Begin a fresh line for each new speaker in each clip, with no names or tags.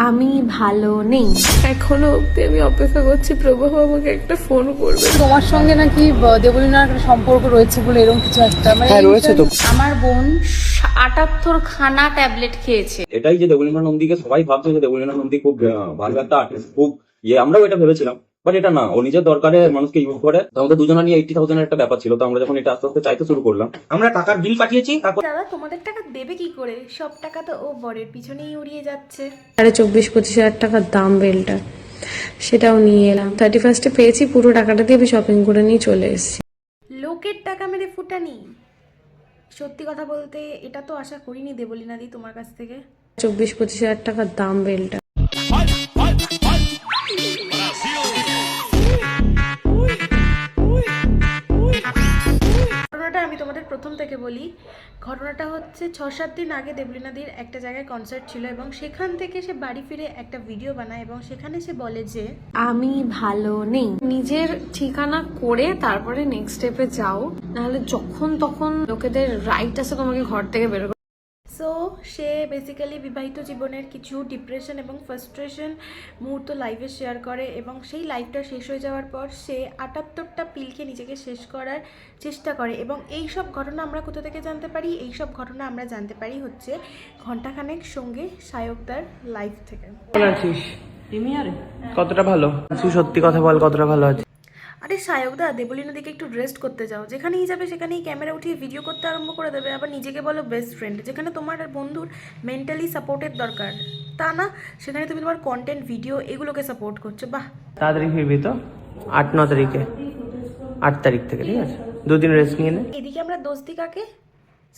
আমি ভালো নেই। এখনো অব্দি আমি অপেক্ষা করছি প্রবাহ আমাকে একটা ফোন করবে।
তোমার সঙ্গে নাকি দেবলীনার একটা সম্পর্ক রয়েছে বলে এরকম কিছু একটা
হ্যাঁ রয়েছে তো।
আমার বোন 78 খানা ট্যাবলেট খেয়েছে।
এটাই যে দেবলীনা নন্দীকে সবাই ভাবছে যে দেবলীনা নন্দী খুব ভালো একটা আর্টিস্ট, খুব আমরাও এটা ভেবেছিলাম, বাট এটা না, ও নিজের দরকারে মানুষকে ইউজ করে। তো আমাদের দুজনা নিয়ে 80,000 এর একটা ব্যাপার ছিল। তো আমরা যখন এটা আস্তে আস্তে চাইতে শুরু করলাম, আমরা টাকার বিল পাঠিয়েছি। তারপর
দাদা তোমাদের টাকা দেবে কি করে? সব টাকা তো ও বরের পিছনেই উড়িয়ে যাচ্ছে।
24-25 হাজার টাকার দাম বেলটা, সেটাও নিয়ে এলাম। 31 পেয়েছি, পুরো টাকাটা দিয়ে আমি শপিং করে নিয়ে চলে এসেছি।
লোকের টাকা মেরে ফুটানি। সত্যি কথা বলতে এটা তো আশা করিনি দেবলীনা দি তোমার কাছ থেকে।
24-25 হাজার টাকার দাম বেলটা।
ঘটনাটা আমি তোমাদের প্রথম থেকে বলি। ঘটনাটা হচ্ছে 6-7 দিন আগে দেবলীনাদির একটা জায়গায় কনসার্ট ছিল এবং সেখান থেকে সে বাড়ি ফিরে একটা ভিডিও বানায় এবং সেখানে সে বলে যে আমি ভালো নেই। নিজের ঠিকানা করে তারপরে নেক্সট স্টেপে যাও, নাহলে যখন তখন লোকেদের রাইট আছে তোমাকে ঘর থেকে বের। সো সে বেসিক্যালি বিবাহিত জীবনের কিছু ডিপ্রেশন এবং ফ্রাস্ট্রেশন মুহূর্ত লাইভে শেয়ার করে এবং সেই লাইভটা শেষ হয়ে যাওয়ার পর সে 78টা পিলকে নিজেকে শেষ করার চেষ্টা করে। এবং এই সব ঘটনা আমরা কোথা থেকে জানতে পারি? এই সব ঘটনা আমরা জানতে পারি হচ্ছে ঘন্টাখানেক সঙ্গে সায়কদার লাইভ থেকে।
কেমন আছিস? কতটা ভালো তুই? সত্যি কথা বল, কতটা ভালো আছিস?
আরে সায়কদা, দেবলীনা দিকে একটু রেস্ট করতে যাও। যেখানেই যাবে সেখানেই ক্যামেরা উঠিয়ে ভিডিও করতে আরম্ভ করে দেবে, আবার নিজেকে বলো বেস্ট ফ্রেন্ড। যেখানে তোমার আর বন্ধুর মেন্টালি সাপোর্টের দরকার, তা না সেখানে তুমি তোমার কন্টেন্ট ভিডিও এগুলোকে সাপোর্ট করছো। বাহ,
তাড়াতাড়ি ফিরবি তো? 8-9 তারিখে, 8 তারিখ থেকে, ঠিক আছে? দুদিন রেস্ট নিয়ে নে।
এদিকে আমরা দোষ দিই কাকে?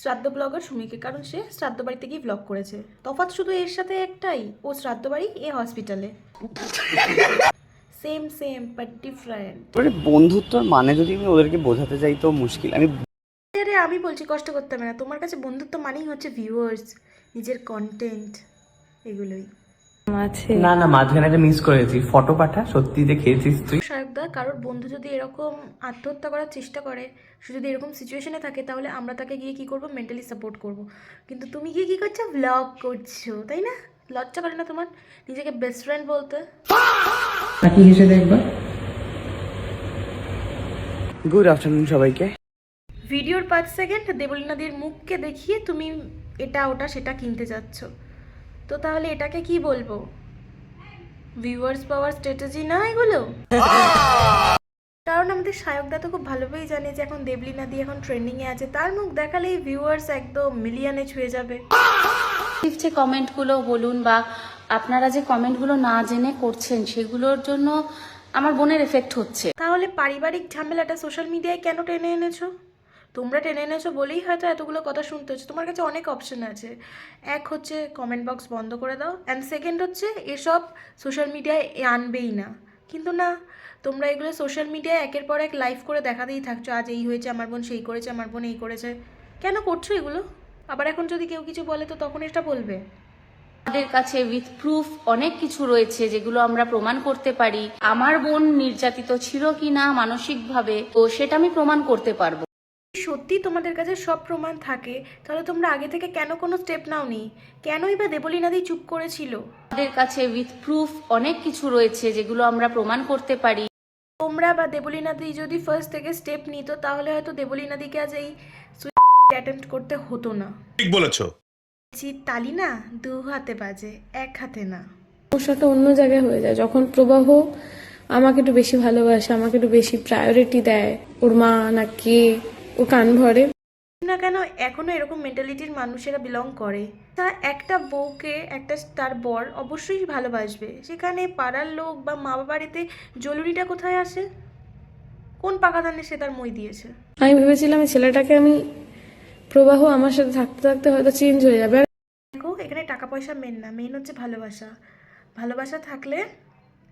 শ্রাদ্ধ ব্লগার সুমিকে, কারণ সে শ্রাদ্ধ বাড়িতে গিয়ে ব্লগ করেছে। তফাৎ শুধু এর সাথে একটাই, ও শ্রাদ্ধ বাড়ি, এ হসপিটালে। Same same but different.
বন্ধুত্বর মানে যদি আমি ওদেরকে বোঝাতে যাই তো মুশকিল।
আমি বলছি কষ্ট করতে হবে না। তোমার কাছে বন্ধুত্ব মানেই হচ্ছে ভিউয়ার্স, নিজের কন্টেন্ট, এগুলোই।
না না, মাঝখানে একটা মিস করেছি। ফটো পাঠা, সত্যি যে খেয়েছিস তুই?
সাহেবদা, কারোর বন্ধু যদি এরকম আত্মহত্যা করার চেষ্টা করে, সে যদি এরকম সিচুয়েশনে থাকে, তাহলে আমরা তাকে গিয়ে কি করব? মেন্টালি সাপোর্ট করব। কিন্তু তুমি গিয়ে কি করছো? ব্লগ করছো, তাই না? লজ্জা করে না তোমার নিজেকে বেস্ট ফ্রেন্ড বলতে?
নাকি হেসে দেখবা। গুড আফটারনুন সবাইকে।
ভিডিওর 5 সেকেন্ড দেবলীনাদির মুখকে দেখিয়ে তুমি এটা ওটা সেটা কিনতে যাচ্ছ, তো তাহলে এটাকে কি বলবো? ভিউয়ার্স পাওয়ার স্ট্র্যাটেজি না এগুলো? কারণ আমাদের সায়কদা তো খুব ভালোভাবেই জানে যে এখন দেবলীনাদি এখন ট্রেন্ডিংয়ে আছে, তার মুখ দেখালেই ভিউয়ার্স একদম মিলিয়নে ছুঁয়ে যাবে।
যে কমেন্টগুলো বলুন বা আপনারা যে কমেন্টগুলো না জেনে করছেন, সেগুলোর জন্য আমার বোনের এফেক্ট হচ্ছে।
তাহলে পারিবারিক ঝামেলাটা সোশ্যাল মিডিয়ায় কেন টেনে এনেছো? তোমরা টেনে এনেছো বলেই হয়তো এতগুলো কথা শুনতে হচ্ছে। তোমার কাছে অনেক অপশন আছে। এক হচ্ছে কমেন্ট বক্স বন্ধ করে দাও, অ্যান্ড সেকেন্ড হচ্ছে এসব সোশ্যাল মিডিয়ায় আনবেই না। কিন্তু না, তোমরা এগুলো সোশ্যাল মিডিয়ায় একের পর এক লাইভ করে দেখাতেই থাকছো। আজ এই হয়েছে, আমার বোন সেই করেছে, আমার বোন এই করেছে। কেন করছো এগুলো? আবার এখন যদি কেউ কিছু বলে তো তখন এটা বলবে।
আমাদের কাছে উইথ প্রুফ অনেক কিছু রয়েছে যেগুলো আমরা প্রমাণ করতে পারি। আমার বোন নির্যাতিত ছিল কিনা মানসিকভাবে, তো সেটা আমি প্রমাণ করতে পারবো।
সত্যি তোমাদের কাছে সব প্রমাণ থাকে, তাহলে তোমরা আগে থেকে কেন কোনো স্টেপ নাওনি? কেনই বা দেবলীনাদি চুপ করেছিল?
আমাদের কাছে উইথ প্রুফ অনেক কিছু রয়েছে যেগুলো আমরা প্রমাণ করতে পারি।
তোমরা বা দেবলীনাদি যদি ফার্স্ট থেকে স্টেপ নিত, তাহলে হয়তো দেবলীনাদিকে আজ এই সুইসাইড অ্যাটেম্প্ট করতে হতো না।
ঠিক বলেছো।
তালি না দু হাতে বাজে, এক হাতে না।
সমস্যাটা অন্য জায়গায় হয়ে যায় যখন প্রবাহ আমাকে একটু বেশি ভালোবাসে, আমাকে একটু বেশি প্রায়োরিটি দেয়। ওর মা না কে, ও কান ভরে
না কেন এখনো এরকম মেন্টালিটির মানুষেরা বিলং করে। তা একটা বউকে একটা তার বর অবশ্যই ভালোবাসবে, সেখানে পাড়ার লোক বা মা বাবাড়িতে জলুরিটা কোথায় আসে? কোন পাকা ধানে সে তার মই দিয়েছে?
আমি ভেবেছিলাম এই ছেলেটাকে আমি, প্রবাহ আমার সাথে থাকতে থাকতে হয়তো চেঞ্জ হয়ে যাবে।
দেখো, এখানে টাকা পয়সা মেন না, মেন হচ্ছে ভালোবাসা। ভালোবাসা থাকলে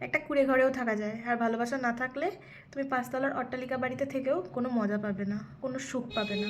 একটা কুড়ে ঘরেও থাকা যায়, আর ভালোবাসা না থাকলে তুমি 5 তলার অট্টালিকা বাড়িতে থেকেও কোনো মজা পাবে না, কোনো সুখ পাবে না।